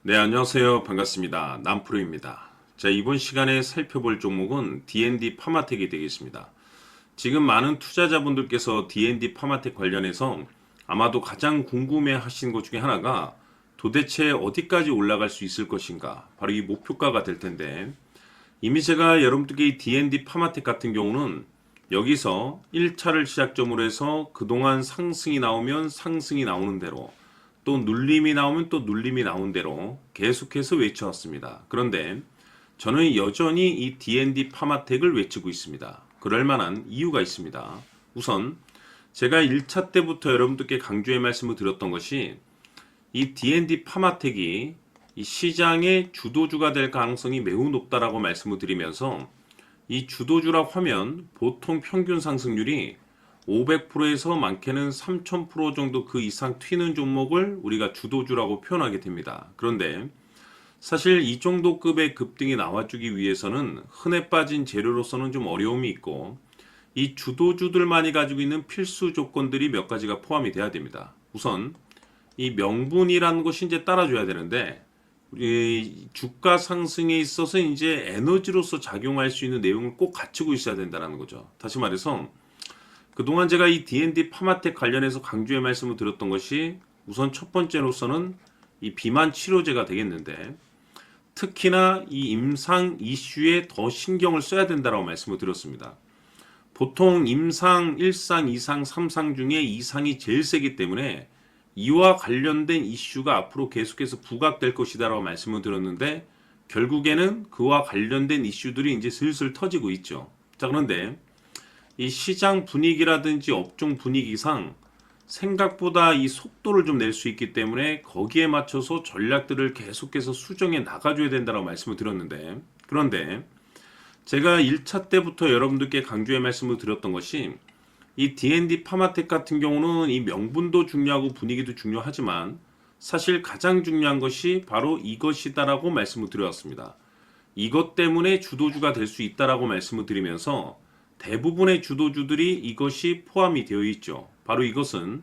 네, 안녕하세요. 반갑습니다. 남프로입니다. 자, 이번 시간에 살펴볼 종목은 D&D 파마텍이 되겠습니다. 지금 많은 투자자분들께서 D&D 파마텍 관련해서 아마도 가장 궁금해 하시는 것 중에 하나가 도대체 어디까지 올라갈 수 있을 것인가? 바로 이 목표가가 될 텐데, 이미 제가 여러분들께 이 D&D 파마텍 같은 경우는 여기서 1차를 시작점으로 해서 그동안 상승이 나오면 상승이 나오는 대로, 또 눌림이 나오면 또 눌림이 나온 대로 계속해서 외쳐왔습니다. 그런데 저는 여전히 이 D&D 파마텍을 외치고 있습니다. 그럴 만한 이유가 있습니다. 우선 제가 1차 때부터 여러분들께 강조의 말씀을 드렸던 것이 이 D&D 파마텍이 이 시장의 주도주가 될 가능성이 매우 높다라고 말씀을 드리면서, 이 주도주라고 하면 보통 평균 상승률이 500%에서 많게는 3000% 정도 그 이상 튀는 종목을 우리가 주도주라고 표현하게 됩니다. 그런데 사실 이 정도 급의 급등이 나와주기 위해서는 흔해 빠진 재료로서는 좀 어려움이 있고, 이 주도주들만이 가지고 있는 필수 조건들이 몇 가지가 포함이 돼야 됩니다. 우선 이 명분이라는 것이 이제 따라줘야 되는데, 우리 주가 상승에 있어서 이제 에너지로서 작용할 수 있는 내용을 꼭 갖추고 있어야 된다는 거죠. 다시 말해서 그동안 제가 이 D&D 파마텍 관련해서 강조의 말씀을 드렸던 것이, 우선 첫 번째로서는 이 비만 치료제가 되겠는데, 특히나 이 임상 이슈에 더 신경을 써야 된다고 말씀을 드렸습니다. 보통 임상 1상, 2상, 3상 중에 2상이 제일 세기 때문에 이와 관련된 이슈가 앞으로 계속해서 부각될 것이다라고 말씀을 드렸는데, 결국에는 그와 관련된 이슈들이 이제 슬슬 터지고 있죠. 자, 그런데 이 시장 분위기라든지 업종 분위기상 생각보다 이 속도를 좀 낼 수 있기 때문에 거기에 맞춰서 전략들을 계속해서 수정해 나가줘야 된다고 말씀을 드렸는데, 그런데 제가 1차 때부터 여러분들께 강조의 말씀을 드렸던 것이, 이 D&D 파마텍 같은 경우는 이 명분도 중요하고 분위기도 중요하지만 사실 가장 중요한 것이 바로 이것이다라고 말씀을 드렸습니다. 이것 때문에 주도주가 될 수 있다라고 말씀을 드리면서 대부분의 주도주들이 이것이 포함이 되어 있죠. 바로 이것은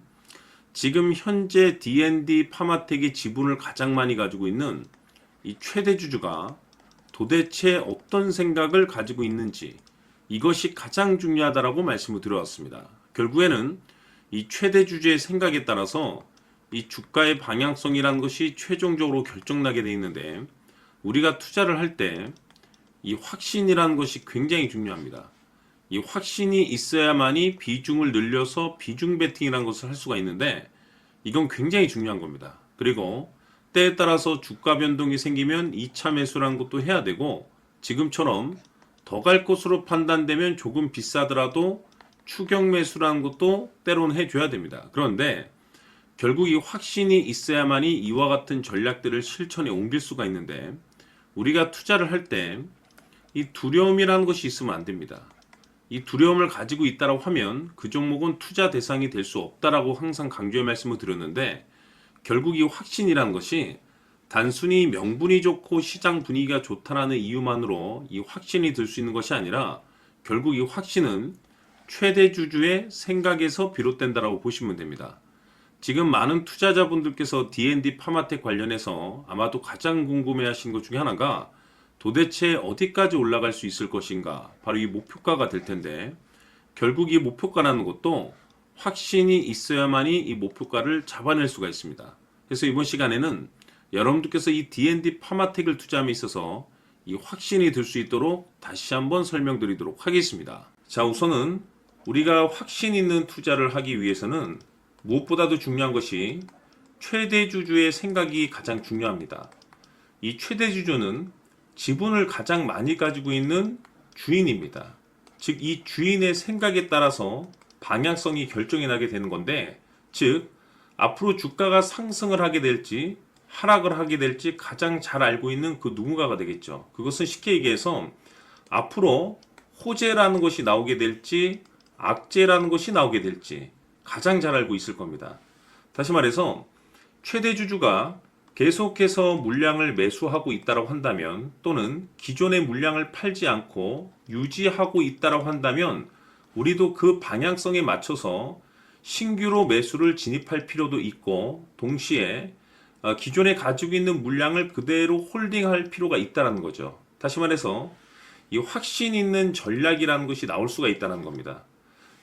지금 현재 D&D 파마텍의 지분을 가장 많이 가지고 있는 이 최대 주주가 도대체 어떤 생각을 가지고 있는지, 이것이 가장 중요하다라고 말씀을 드려왔습니다. 결국에는 이 최대 주주의 생각에 따라서 이 주가의 방향성이라는 것이 최종적으로 결정나게 돼 있는데, 우리가 투자를 할 때 이 확신이라는 것이 굉장히 중요합니다. 이 확신이 있어야만이 비중을 늘려서 비중 베팅이라는 것을 할 수가 있는데, 이건 굉장히 중요한 겁니다. 그리고 때에 따라서 주가 변동이 생기면 2차 매수라는 것도 해야 되고, 지금처럼 더 갈 것으로 판단되면 조금 비싸더라도 추격 매수라는 것도 때로는 해줘야 됩니다. 그런데 결국 이 확신이 있어야만이 이와 같은 전략들을 실천에 옮길 수가 있는데, 우리가 투자를 할 때 이 두려움이라는 것이 있으면 안 됩니다. 이 두려움을 가지고 있다라고 하면 그 종목은 투자 대상이 될 수 없다라고 항상 강조의 말씀을 드렸는데, 결국 이 확신이라는 것이 단순히 명분이 좋고 시장 분위기가 좋다라는 이유만으로 이 확신이 들 수 있는 것이 아니라, 결국 이 확신은 최대 주주의 생각에서 비롯된다라고 보시면 됩니다. 지금 많은 투자자분들께서 D&D 파마텍 관련해서 아마도 가장 궁금해하신 것 중에 하나가 도대체 어디까지 올라갈 수 있을 것인가, 바로 이 목표가가 될 텐데, 결국 이 목표가라는 것도 확신이 있어야만이 이 목표가를 잡아낼 수가 있습니다. 그래서 이번 시간에는 여러분들께서 이 D&D 파마텍을 투자함에 있어서 이 확신이 들 수 있도록 다시 한번 설명드리도록 하겠습니다. 자, 우선은 우리가 확신 있는 투자를 하기 위해서는 무엇보다도 중요한 것이 최대 주주의 생각이 가장 중요합니다. 이 최대 주주는 지분을 가장 많이 가지고 있는 주인입니다. 즉, 이 주인의 생각에 따라서 방향성이 결정이 나게 되는 건데, 즉 앞으로 주가가 상승을 하게 될지 하락을 하게 될지 가장 잘 알고 있는 그 누군가가 되겠죠. 그것은 쉽게 얘기해서 앞으로 호재라는 것이 나오게 될지 악재라는 것이 나오게 될지 가장 잘 알고 있을 겁니다. 다시 말해서 최대 주주가 계속해서 물량을 매수하고 있다고 한다면, 또는 기존의 물량을 팔지 않고 유지하고 있다고 한다면, 우리도 그 방향성에 맞춰서 신규로 매수를 진입할 필요도 있고, 동시에 기존에 가지고 있는 물량을 그대로 홀딩할 필요가 있다는 거죠. 다시 말해서 이 확신 있는 전략이라는 것이 나올 수가 있다는 겁니다.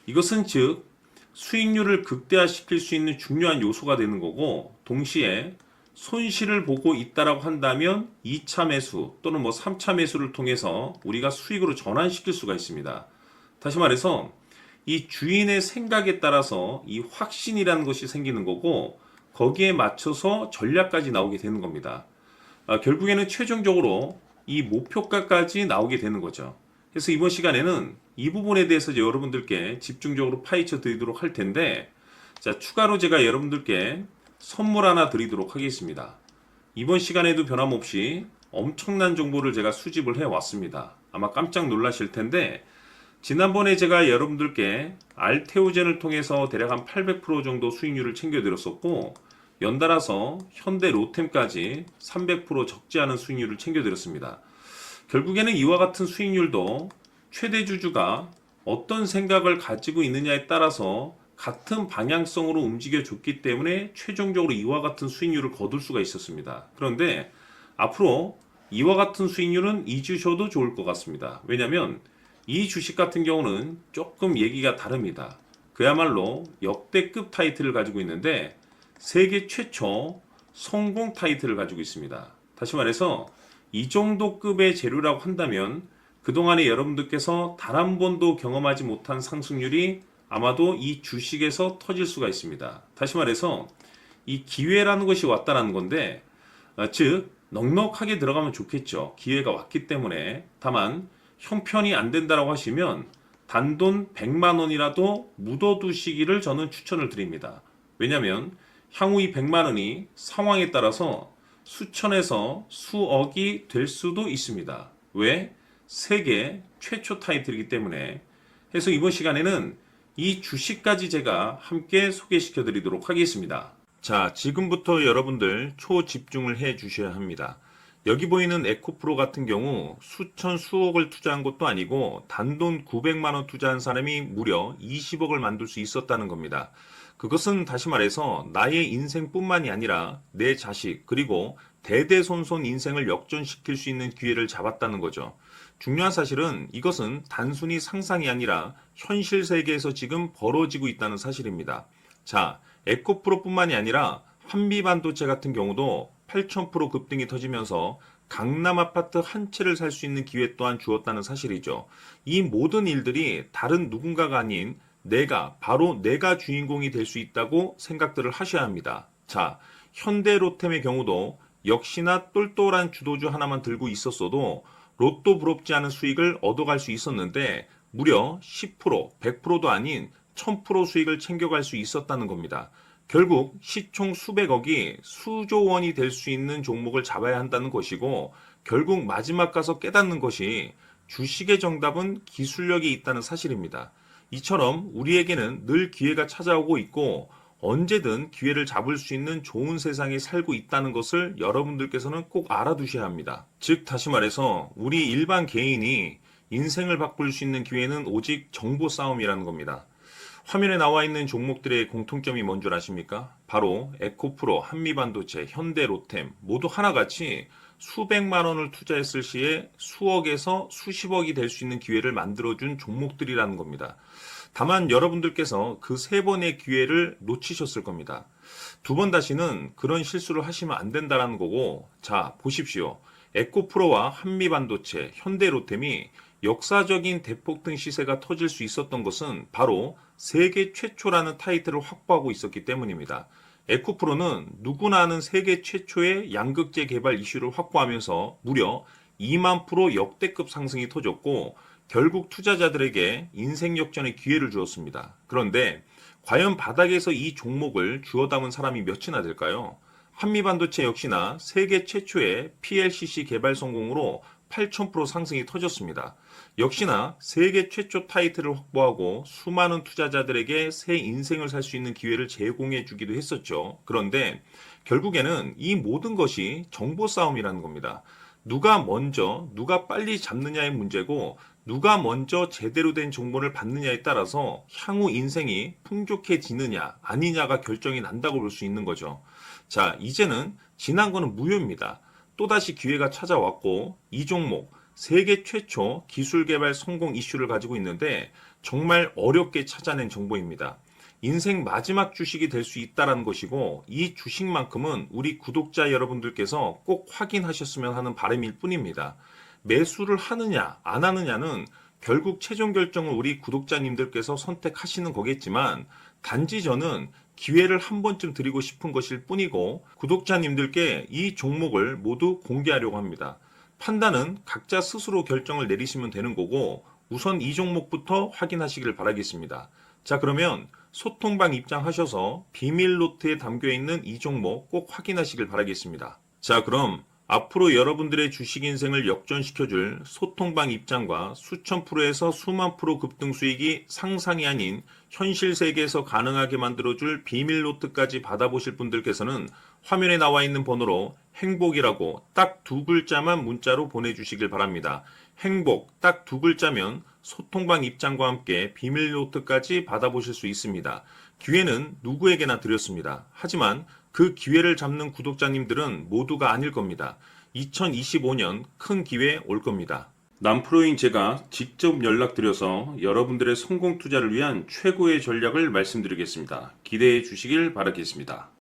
이것은 즉 수익률을 극대화시킬 수 있는 중요한 요소가 되는 거고, 동시에 손실을 보고 있다라고 한다면 2차 매수 또는 뭐 3차 매수를 통해서 우리가 수익으로 전환시킬 수가 있습니다. 다시 말해서 이 주인의 생각에 따라서 이 확신이라는 것이 생기는 거고, 거기에 맞춰서 전략까지 나오게 되는 겁니다. 결국에는 최종적으로 이 목표가까지 나오게 되는 거죠. 그래서 이번 시간에는 이 부분에 대해서 이제 여러분들께 집중적으로 파헤쳐 드리도록 할 텐데, 자, 추가로 제가 여러분들께 선물 하나 드리도록 하겠습니다. 이번 시간에도 변함없이 엄청난 정보를 제가 수집을 해 왔습니다. 아마 깜짝 놀라실 텐데, 지난번에 제가 여러분들께 알테오젠을 통해서 대략 한 800% 정도 수익률을 챙겨드렸었고, 연달아서 현대 로템까지 300% 적지 않은 수익률을 챙겨드렸습니다. 결국에는 이와 같은 수익률도 최대 주주가 어떤 생각을 가지고 있느냐에 따라서 같은 방향성으로 움직여줬기 때문에 최종적으로 이와 같은 수익률을 거둘 수가 있었습니다. 그런데 앞으로 이와 같은 수익률은 잊으셔도 좋을 것 같습니다. 왜냐하면 이 주식 같은 경우는 조금 얘기가 다릅니다. 그야말로 역대급 타이틀을 가지고 있는데 세계 최초 성공 타이틀을 가지고 있습니다. 다시 말해서 이 정도 급의 재료라고 한다면 그동안에 여러분들께서 단 한 번도 경험하지 못한 상승률이 아마도 이 주식에서 터질 수가 있습니다. 다시 말해서 이 기회라는 것이 왔다는 건데, 즉 넉넉하게 들어가면 좋겠죠. 기회가 왔기 때문에. 다만 형편이 안 된다라고 하시면 단돈 100만 원이라도 묻어두시기를 저는 추천을 드립니다. 왜냐하면 향후 이 100만 원이 상황에 따라서 수천에서 수억이 될 수도 있습니다. 왜? 세계 최초 타이틀이기 때문에. 해서 이번 시간에는 이 주식까지 제가 함께 소개시켜 드리도록 하겠습니다. 자, 지금부터 여러분들 초집중을 해 주셔야 합니다. 여기 보이는 에코프로 같은 경우 수천 수억을 투자한 것도 아니고 단돈 900만 원 투자한 사람이 무려 20억을 만들 수 있었다는 겁니다. 그것은 다시 말해서 나의 인생뿐만이 아니라 내 자식 그리고 대대손손 인생을 역전시킬 수 있는 기회를 잡았다는 거죠. 중요한 사실은 이것은 단순히 상상이 아니라 현실 세계에서 지금 벌어지고 있다는 사실입니다. 자, 에코프로뿐만이 아니라 한미반도체 같은 경우도 8,000% 급등이 터지면서 강남 아파트 한 채를 살 수 있는 기회 또한 주었다는 사실이죠. 이 모든 일들이 다른 누군가가 아닌 바로 내가 주인공이 될 수 있다고 생각들을 하셔야 합니다. 자, 현대로템의 경우도 역시나 똘똘한 주도주 하나만 들고 있었어도 로또 부럽지 않은 수익을 얻어갈 수 있었는데 무려 10%, 100%도 아닌 1000% 수익을 챙겨갈 수 있었다는 겁니다. 결국 시총 수백억이 수조 원이 될 수 있는 종목을 잡아야 한다는 것이고, 결국 마지막 가서 깨닫는 것이 주식의 정답은 기술력이 있다는 사실입니다. 이처럼 우리에게는 늘 기회가 찾아오고 있고 언제든 기회를 잡을 수 있는 좋은 세상에 살고 있다는 것을 여러분들께서는 꼭 알아두셔야 합니다. 즉 다시 말해서 우리 일반 개인이 인생을 바꿀 수 있는 기회는 오직 정보 싸움이라는 겁니다. 화면에 나와 있는 종목들의 공통점이 뭔 줄 아십니까? 바로 에코프로, 한미반도체, 현대로템 모두 하나같이 수백만 원을 투자했을 시에 수억에서 수십억이 될 수 있는 기회를 만들어준 종목들이라는 겁니다. 다만 여러분들께서 그 세 번의 기회를 놓치셨을 겁니다. 두 번 다시는 그런 실수를 하시면 안 된다는 거고, 자 보십시오. 에코프로와 한미반도체, 현대로템이 역사적인 대폭등 시세가 터질 수 있었던 것은 바로 세계 최초라는 타이틀을 확보하고 있었기 때문입니다. 에코프로는 누구나 아는 세계 최초의 양극재 개발 이슈를 확보하면서 무려 2만 프로 역대급 상승이 터졌고 결국 투자자들에게 인생 역전의 기회를 주었습니다. 그런데 과연 바닥에서 이 종목을 주워 담은 사람이 몇이나 될까요? 한미반도체 역시나 세계 최초의 PLCC 개발 성공으로 8,000% 상승이 터졌습니다. 역시나 세계 최초 타이틀을 확보하고 수많은 투자자들에게 새 인생을 살 수 있는 기회를 제공해 주기도 했었죠. 그런데 결국에는 이 모든 것이 정보 싸움이라는 겁니다. 누가 먼저, 누가 빨리 잡느냐의 문제고 누가 먼저 제대로 된 정보를 받느냐에 따라서 향후 인생이 풍족해지느냐 아니냐가 결정이 난다고 볼 수 있는 거죠. 자, 이제는 지난 거는 무효입니다. 또다시 기회가 찾아왔고 이 종목 세계 최초 기술 개발 성공 이슈를 가지고 있는데 정말 어렵게 찾아낸 정보입니다. 인생 마지막 주식이 될 수 있다는 것이고 이 주식만큼은 우리 구독자 여러분들께서 꼭 확인하셨으면 하는 바람일 뿐입니다. 매수를 하느냐 안 하느냐는 결국 최종 결정을 우리 구독자님들께서 선택하시는 거겠지만 단지 저는 기회를 한 번쯤 드리고 싶은 것일 뿐이고 구독자님들께 이 종목을 모두 공개하려고 합니다. 판단은 각자 스스로 결정을 내리시면 되는 거고 우선 이 종목부터 확인하시길 바라겠습니다. 자, 그러면 소통방 입장하셔서 비밀 노트에 담겨 있는 이 종목 꼭 확인하시길 바라겠습니다. 자, 그럼 앞으로 여러분들의 주식 인생을 역전시켜줄 소통방 입장과 수천 프로에서 수만 프로 급등 수익이 상상이 아닌 현실 세계에서 가능하게 만들어줄 비밀 노트까지 받아보실 분들께서는 화면에 나와 있는 번호로 행복이라고 딱 두 글자만 문자로 보내주시길 바랍니다. 행복 딱 두 글자면 소통방 입장과 함께 비밀 노트까지 받아보실 수 있습니다. 기회는 누구에게나 드렸습니다. 하지만 그 기회를 잡는 구독자님들은 모두가 아닐 겁니다. 2025년 큰 기회 올 겁니다. 남프로인 제가 직접 연락드려서 여러분들의 성공 투자를 위한 최고의 전략을 말씀드리겠습니다. 기대해 주시길 바라겠습니다.